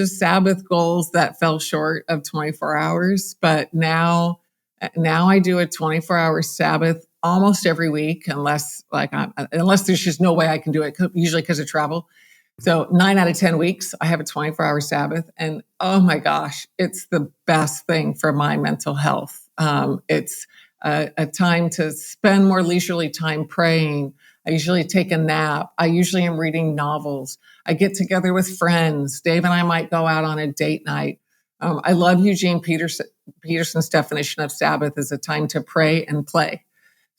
Sabbath goals that fell short of 24 hours. But now I do a 24-hour Sabbath almost every week, unless there's just no way I can do it, usually because of travel. So 9 out of 10 weeks, I have a 24-hour Sabbath. And oh my gosh, it's the best thing for my mental health. It's a time to spend more leisurely time praying. I usually take a nap. I usually am reading novels. I get together with friends. Dave and I might go out on a date night. I love Eugene Peterson's definition of Sabbath as a time to pray and play.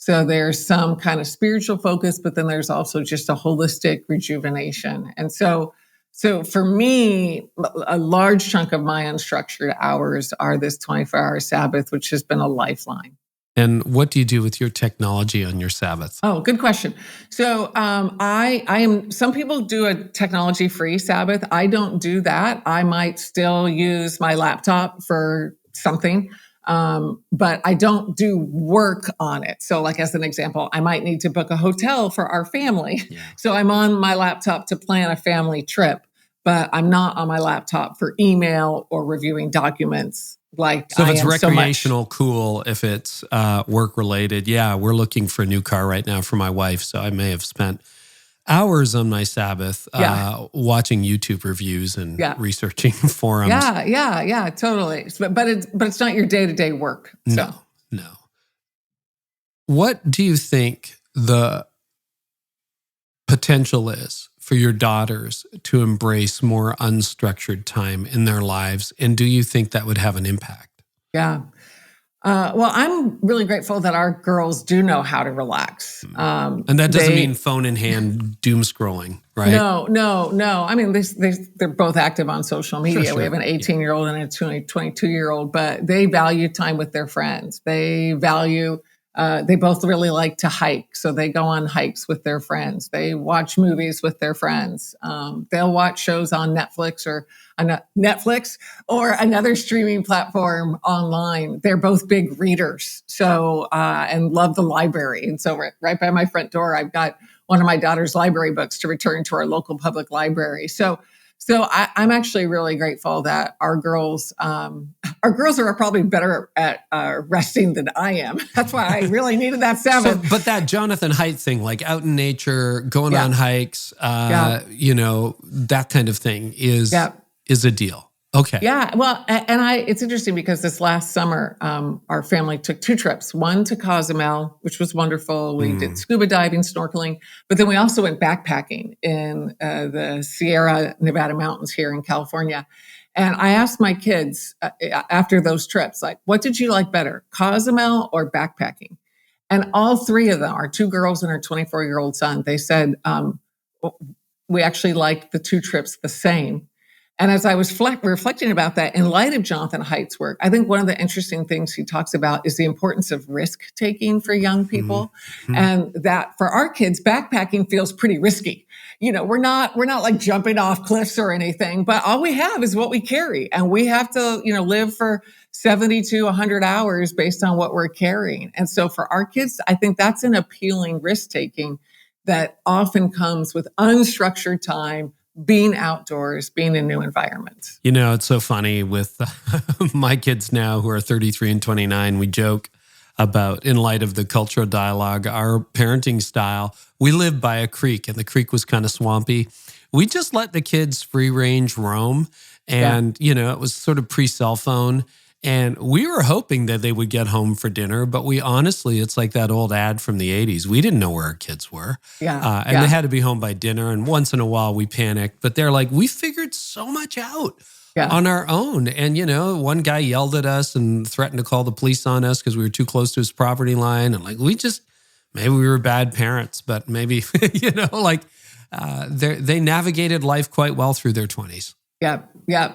So there's some kind of spiritual focus, but then there's also just a holistic rejuvenation. And so for me, a large chunk of my unstructured hours are this 24-hour Sabbath, which has been a lifeline. And what do you do with your technology on your Sabbath? Oh, good question. So some people do a technology-free Sabbath. I don't do that. I might still use my laptop for something. But I don't do work on it. So like as an example, I might need to book a hotel for our family. Yeah. So I'm on my laptop to plan a family trip, but I'm not on my laptop for email or reviewing documents. So if it's recreational, cool. If it's work related, we're looking for a new car right now for my wife. So I may have spent hours on my Sabbath watching YouTube reviews and researching forums. Yeah, totally. But it's not your day-to-day work. So. No. What do you think the potential is for your daughters to embrace more unstructured time in their lives? And do you think that would have an impact? Yeah. Well, I'm really grateful that our girls do know how to relax. And that doesn't mean phone in hand, doom scrolling, right? No. I mean, they're both active on social media. Sure. We have an 18-year-old and a 22-year-old, but they value time with their friends. They both really like to hike. So they go on hikes with their friends. They watch movies with their friends. They'll watch shows on Netflix or another streaming platform online. They're both big readers. So, and love the library. And so right by my front door, I've got one of my daughter's library books to return to our local public library. So I'm actually really grateful that our girls are probably better at resting than I am. That's why I really needed that Sabbath. But that Jonathan Haidt thing, like out in nature, going on hikes, that kind of thing is a deal. Okay. Yeah. Well, it's interesting because this last summer, our family took 2 trips, one to Cozumel, which was wonderful. We did scuba diving, snorkeling, but then we also went backpacking in the Sierra Nevada mountains here in California. And I asked my kids after those trips, like, what did you like better, Cozumel or backpacking? And all 3 of them, our 2 girls and our 24-year-old son, they said, we actually liked the 2 trips the same. And as I was reflecting about that, in light of Jonathan Haidt's work, I think one of the interesting things he talks about is the importance of risk taking for young people. And that for our kids, backpacking feels pretty risky. We're not like jumping off cliffs or anything, but all we have is what we carry. And we have to, live for 70 to 100 hours based on what we're carrying. And so for our kids, I think that's an appealing risk taking that often comes with unstructured time, being outdoors, being in new environments. It's so funny with my kids now who are 33 and 29, we joke about, in light of the cultural dialogue, our parenting style. We lived by a creek and the creek was kind of swampy. We just let the kids free range roam. And, it was sort of pre-cell phone. And we were hoping that they would get home for dinner, but it's like that old ad from the 80s. We didn't know where our kids were. They had to be home by dinner. And once in a while we panicked, but they're like, we figured so much out on our own. And, one guy yelled at us and threatened to call the police on us because we were too close to his property line. And maybe we were bad parents, but maybe, they navigated life quite well through their 20s. Yeah.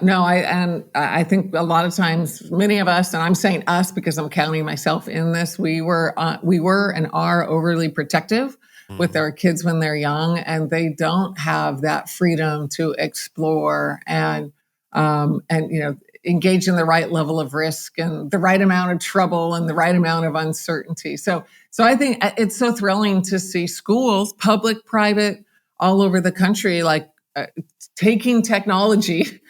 No, I think a lot of times, many of us, and I'm saying us because I'm counting myself in this, we were and are overly protective with our kids when they're young, and they don't have that freedom to explore and engage in the right level of risk and the right amount of trouble and the right amount of uncertainty. So I think it's so thrilling to see schools, public, private, all over the country, taking technology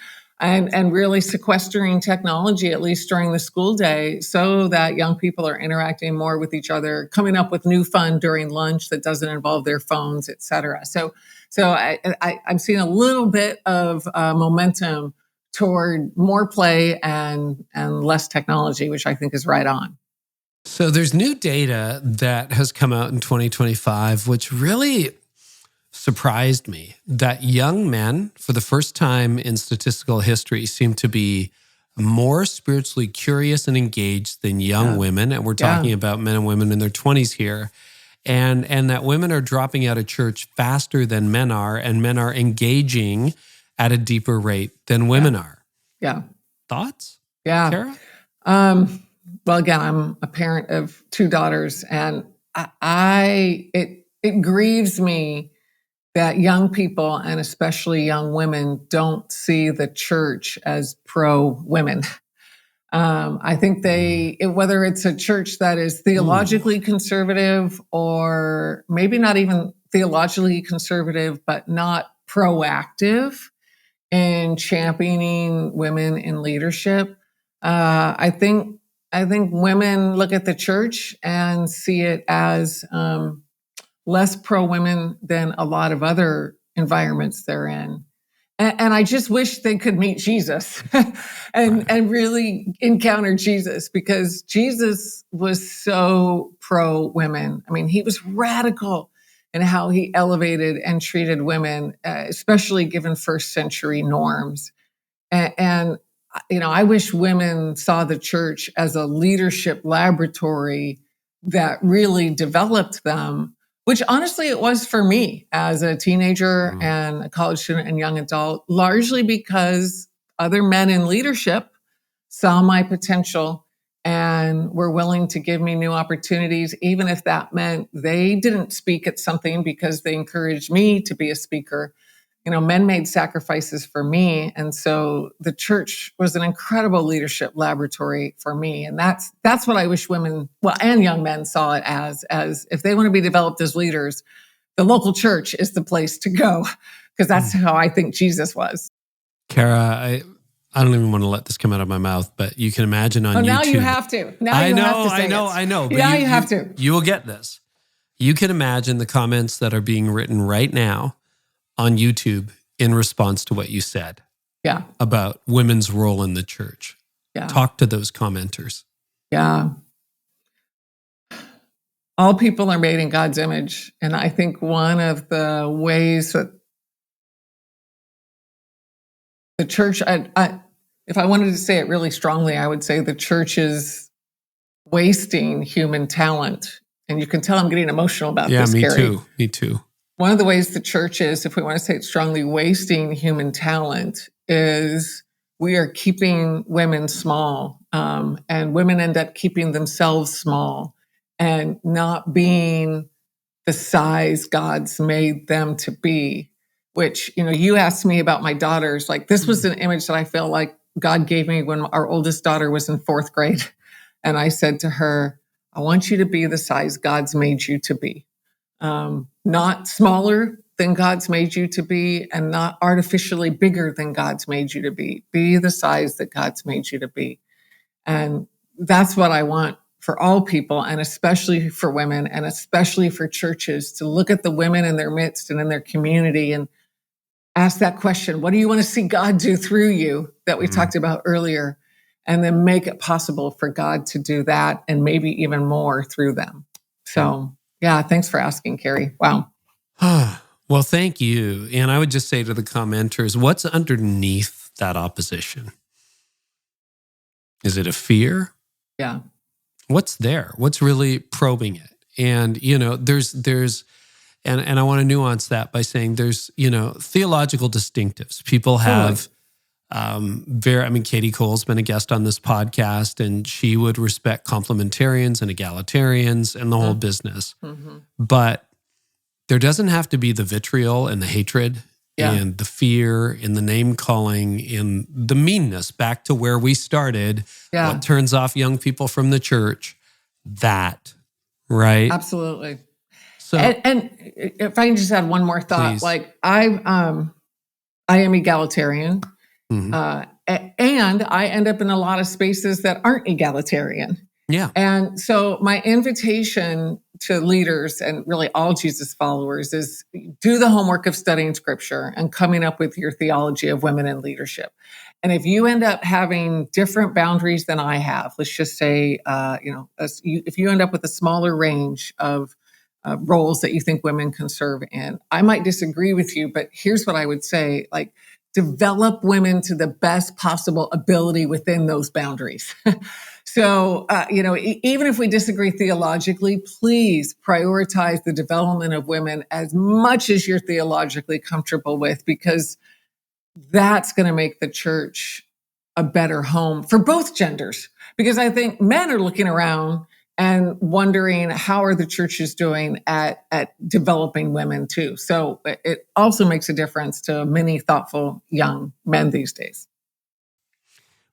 and really sequestering technology, at least during the school day, so that young people are interacting more with each other, coming up with new fun during lunch that doesn't involve their phones, et cetera. So I'm seeing a little bit of momentum toward more play and less technology, which I think is right on. So there's new data that has come out in 2025, which really surprised me, that young men, for the first time in statistical history, seem to be more spiritually curious and engaged than young women. And we're talking about men and women in their 20s here. And that women are dropping out of church faster than men are, and men are engaging at a deeper rate than women are. Yeah. Thoughts? Yeah. Sarah? Well, again, I'm a parent of 2 daughters, and it grieves me that young people, and especially young women, don't see the church as pro-women. I think whether it's a church that is theologically conservative or maybe not even theologically conservative, but not proactive in championing women in leadership, I think women look at the church and see it as less pro-women than a lot of other environments they're in. And I just wish they could meet Jesus and really encounter Jesus, because Jesus was so pro-women. I mean, he was radical in how he elevated and treated women, especially given first century norms. And I wish women saw the church as a leadership laboratory that really developed them, which honestly it was for me as a teenager and a college student and young adult, largely because other men in leadership saw my potential and were willing to give me new opportunities, even if that meant they didn't speak at something because they encouraged me to be a speaker. Men made sacrifices for me. And so the church was an incredible leadership laboratory for me. And that's what I wish women, and young men saw it as if they want to be developed as leaders, the local church is the place to go, because that's how I think Jesus was. Kara, I don't even want to let this come out of my mouth, but you can imagine on YouTube. Now you have to. I know. But now you have to. You will get this. You can imagine the comments that are being written right now on YouTube in response to what you said. Yeah. about women's role in the church. Yeah. Talk to those commenters. Yeah. All people are made in God's image. And I think one of the ways that the church, if I wanted to say it really strongly, I would say the church is wasting human talent. And you can tell I'm getting emotional about this, Carey. Yeah, me too. One of the ways the church is, if we want to say it strongly, wasting human talent is we are keeping women small, and women end up keeping themselves small and not being the size God's made them to be, which, you asked me about my daughters. Like, this was an image that I feel like God gave me when our oldest daughter was in 4th grade. And I said to her, I want you to be the size God's made you to be. Not smaller than God's made you to be, and not artificially bigger than God's made you to be. Be the size that God's made you to be. And that's what I want for all people, and especially for women, and especially for churches, to look at the women in their midst and in their community and ask that question, what do you want to see God do through you, that we talked about earlier, and then make it possible for God to do that and maybe even more through them. So yeah, thanks for asking, Carey. Wow. Well, thank you. And I would just say to the commenters, what's underneath that opposition? Is it a fear? Yeah. What's there? What's really probing it? And, there's, and I want to nuance that by saying there's, theological distinctives. People have, Katie Cole's been a guest on this podcast, and she would respect complementarians and egalitarians and the whole business. Mm-hmm. But there doesn't have to be the vitriol and the hatred and the fear and the name calling and the meanness, back to where we started. Yeah. What turns off young people from the church? That, right? Absolutely. So, and if I can just add one more thought, please. Like I am egalitarian, and I end up in a lot of spaces that aren't egalitarian. Yeah. And so my invitation to leaders and really all Jesus followers is do the homework of studying scripture and coming up with your theology of women in leadership. And if you end up having different boundaries than I have, let's just say, if you end up with a smaller range of roles that you think women can serve in, I might disagree with you, but here's what I would say, like, develop women to the best possible ability within those boundaries. So, even if we disagree theologically, please prioritize the development of women as much as you're theologically comfortable with, because that's going to make the church a better home for both genders. Because I think men are looking around and wondering, how are the churches doing at developing women too? So it also makes a difference to many thoughtful young men these days.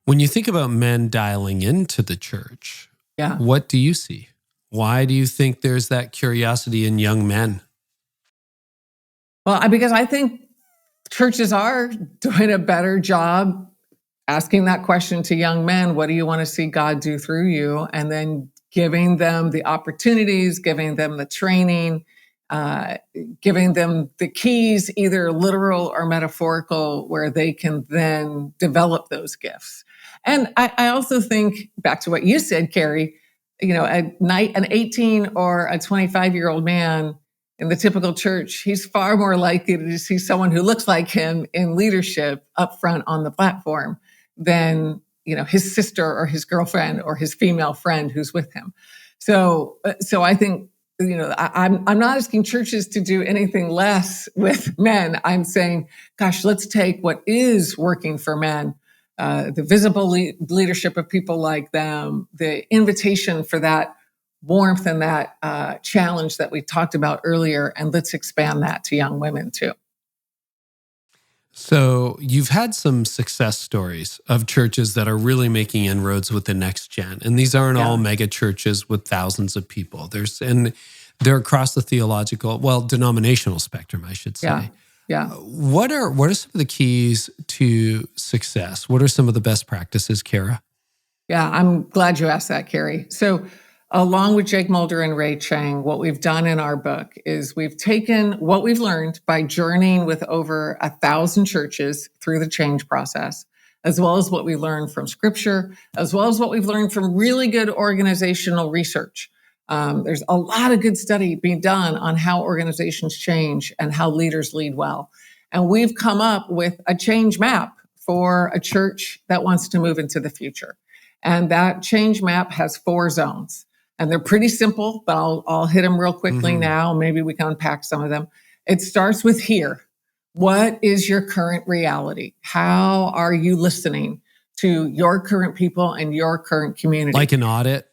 When you think about men dialing into the church, what do you see? Why do you think there's that curiosity in young men? Well, because I think churches are doing a better job asking that question to young men. What do you want to see God do through you? And then giving them the opportunities, giving them the training, giving them the keys, either literal or metaphorical, where they can then develop those gifts. And I also think, back to what you said, Carey, an 18 or a 25-year-old man in the typical church, he's far more likely to see someone who looks like him in leadership up front on the platform than, his sister or his girlfriend or his female friend who's with him. So I think, I'm not asking churches to do anything less with men. I'm saying, gosh, let's take what is working for men, the visible leadership of people like them, the invitation for that warmth and that challenge that we talked about earlier, and let's expand that to young women too. So you've had some success stories of churches that are really making inroads with the next gen. And these aren't all mega churches with thousands of people. They're across the denominational spectrum, I should say. Yeah. What are some of the keys to success? What are some of the best practices, Kara? Yeah, I'm glad you asked that, Carey. So along with Jake Mulder and Ray Chang, what we've done in our book is we've taken what we've learned by journeying with over 1,000 churches through the change process, as well as what we learned from scripture, as well as what we've learned from really good organizational research. There's a lot of good study being done on how organizations change and how leaders lead well. And we've come up with a change map for a church that wants to move into the future. And that change map has 4 zones. And they're pretty simple, but I'll hit them real quickly now. Maybe we can unpack some of them. It starts with here. What is your current reality? How are you listening to your current people and your current community? Like an audit?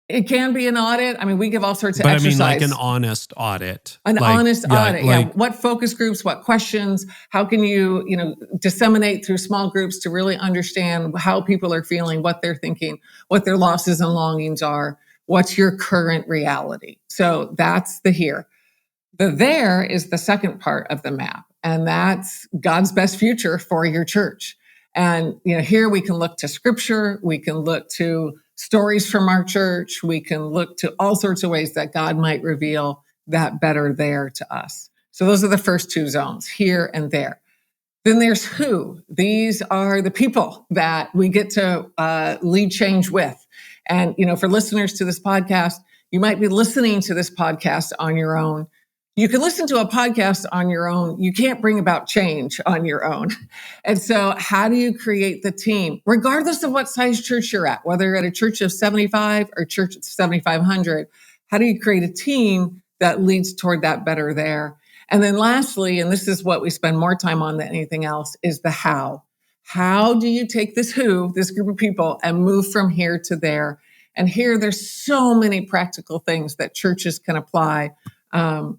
It can be an audit. I mean, we give all sorts of exercise. But I mean, like an honest audit. An honest audit, yeah. What focus groups, what questions, how can you disseminate through small groups to really understand how people are feeling, what they're thinking, what their losses and longings are, what's your current reality. So that's the here. The there is the second part of the map, and that's God's best future for your church. And here we can look to scripture, we can look to stories from our church, we can look to all sorts of ways that God might reveal that better there to us. So those are the first 2 zones, here and there. Then there's who. These are the people that we get to lead change with. And, for listeners to this podcast, you might be listening to this podcast on your own. You can listen to a podcast on your own. You can't bring about change on your own. And so how do you create the team, regardless of what size church you're at, whether you're at a church of 75 or church of 7,500, how do you create a team that leads toward that better there? And then lastly, and this is what we spend more time on than anything else, is the how. How do you take this group of people, and move from here to there? And here there's so many practical things that churches can apply,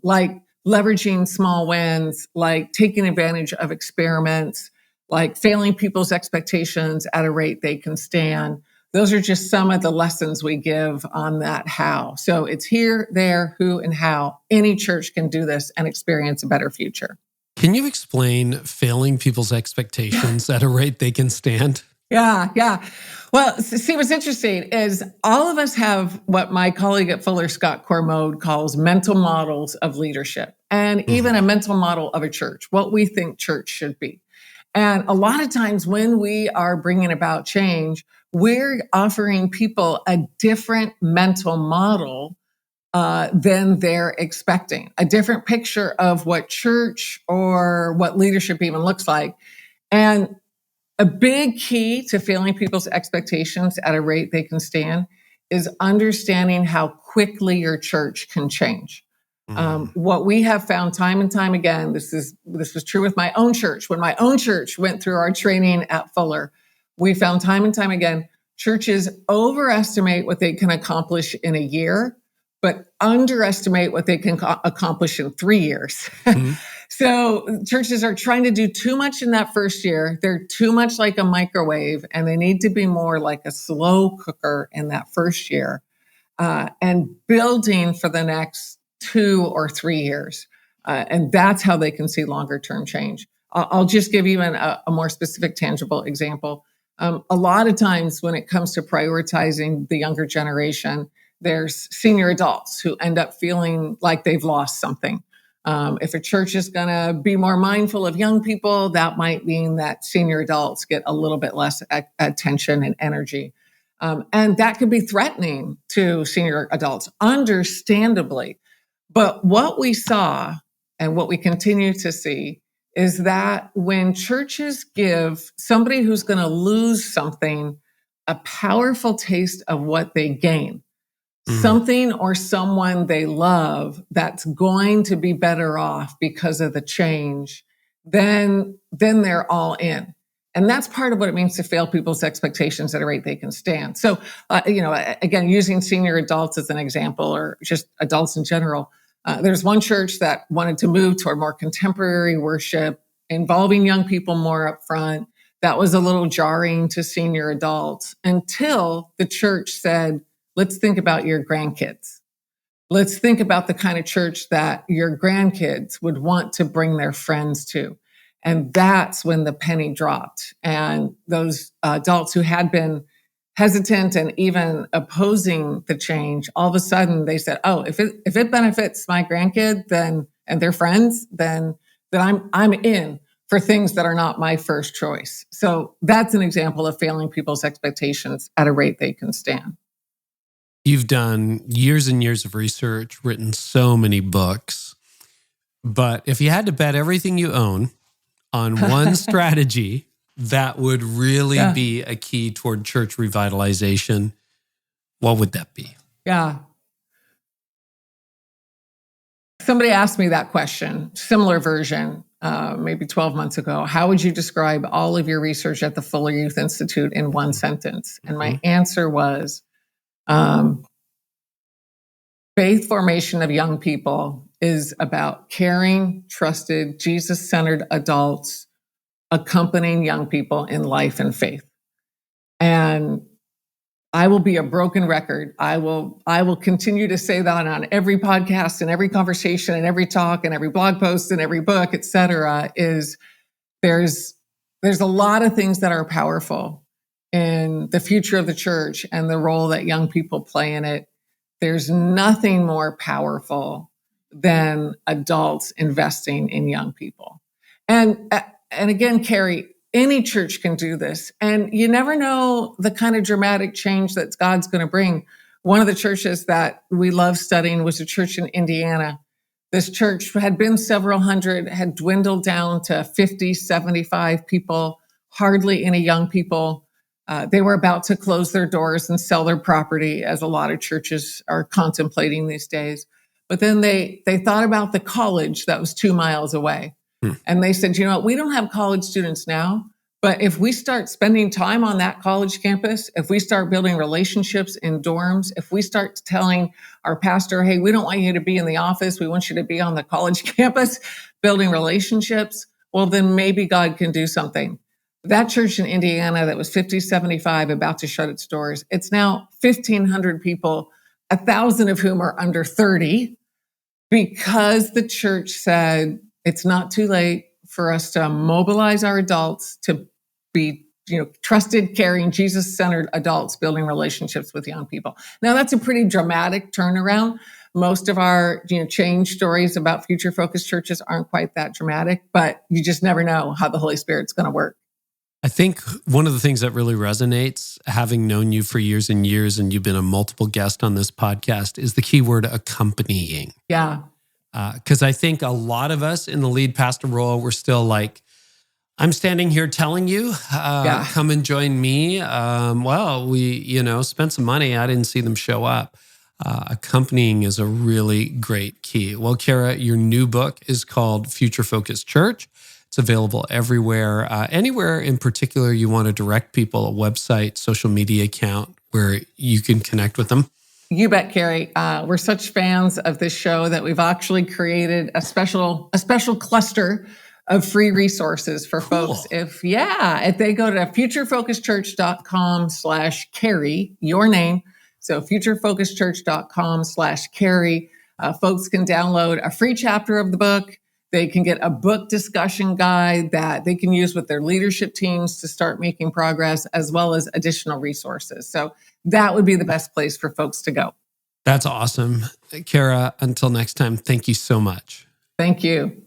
like leveraging small wins, like taking advantage of experiments, like failing people's expectations at a rate they can stand. Those are just some of the lessons we give on that how. So it's here, there, who, and how. Any church can do this and experience a better future. Can you explain failing people's expectations at a rate they can stand? Yeah. Well, see, what's interesting is all of us have what my colleague at Fuller, Scott Cormode, calls mental models of leadership, and even a mental model of a church, what we think church should be. And a lot of times when we are bringing about change, we're offering people a different mental model than they're expecting, a different picture of what church or what leadership even looks like. And a big key to failing people's expectations at a rate they can stand is understanding how quickly your church can change. What we have found time and time again, this was true with my own church. When my own church went through our training at Fuller, we found time and time again, churches overestimate what they can accomplish in a year, but underestimate what they can accomplish in 3 years. So churches are trying to do too much in that first year. They're too much like a microwave, and they need to be more like a slow cooker in that first year, and building for the next 2 or 3 years. And that's how they can see longer term change. I'll just give you a more specific, tangible example. A lot of times when it comes to prioritizing the younger generation, there's senior adults who end up feeling like they've lost something. If a church is going to be more mindful of young people, that might mean that senior adults get a little bit less attention and energy. And that could be threatening to senior adults, understandably. But what we saw and what we continue to see is that when churches give somebody who's going to lose something a powerful taste of what they gain, something or someone they love that's going to be better off because of the change, then they're all in. And that's part of what it means to fail people's expectations at a rate they can stand. So, again, using senior adults as an example, or just adults in general, there's one church that wanted to move toward more contemporary worship, involving young people more up front. That was a little jarring to senior adults until the church said, let's think about your grandkids. Let's think about the kind of church that your grandkids would want to bring their friends to. And that's when the penny dropped. And those adults who had been hesitant and even opposing the change, all of a sudden they said, "Oh, if it benefits my grandkid, then and their friends, then I'm in for things that are not my first choice." So that's an example of failing people's expectations at a rate they can stand. You've done years and years of research, written so many books, but if you had to bet everything you own on one strategy that would really be a key toward church revitalization, what would that be? Yeah. Somebody asked me that question, similar version, maybe 12 months ago. How would you describe all of your research at the Fuller Youth Institute in one sentence? And my answer was, faith formation of young people is about caring, trusted, Jesus-centered adults accompanying young people in life and faith. And I will be a broken record. I will continue to say that on every podcast and every conversation and every talk and every blog post and every book, et cetera, is there's a lot of things that are powerful in the future of the church and the role that young people play in it. There's nothing more powerful than adults investing in young people. And again, Carey, any church can do this. And you never know the kind of dramatic change that God's going to bring. One of the churches that we love studying was a church in Indiana. This church had been several hundred, had dwindled down to 50, 75 people, hardly any young people. They were about to close their doors and sell their property, as a lot of churches are contemplating these days. But then they thought about the college that was 2 miles away. And they said, you know what, we don't have college students now, but if we start spending time on that college campus, if we start building relationships in dorms, if we start telling our pastor, hey, we don't want you to be in the office, we want you to be on the college campus building relationships, well, then maybe God can do something. That church in Indiana that was 50, 75, about to shut its doors, it's now 1,500 people, 1,000 of whom are under 30, because the church said, it's not too late for us to mobilize our adults to be, trusted, caring, Jesus-centered adults building relationships with young people. Now, that's a pretty dramatic turnaround. Most of our change stories about future-focused churches aren't quite that dramatic, but you just never know how the Holy Spirit's going to work. I think one of the things that really resonates, having known you for years and years, and you've been a multiple guest on this podcast, is the key word accompanying. Yeah. Because I think a lot of us in the lead pastor role, we're still like, I'm standing here telling you, come and join me. Well, we, spent some money. I didn't see them show up. Accompanying is a really great key. Well, Kara, your new book is called Future Focused Church. It's available everywhere. Anywhere in particular you want to direct people, a website, social media account where you can connect with them? You bet, Carey. We're such fans of this show that we've actually created a special cluster of free resources for folks. If they go to futurefocusedchurch.com/Carey, your name. So futurefocusedchurch.com/Carey. Folks can download a free chapter of the book. They can get a book discussion guide that they can use with their leadership teams to start making progress, as well as additional resources. So that would be the best place for folks to go. That's awesome. Kara, until next time, thank you so much. Thank you.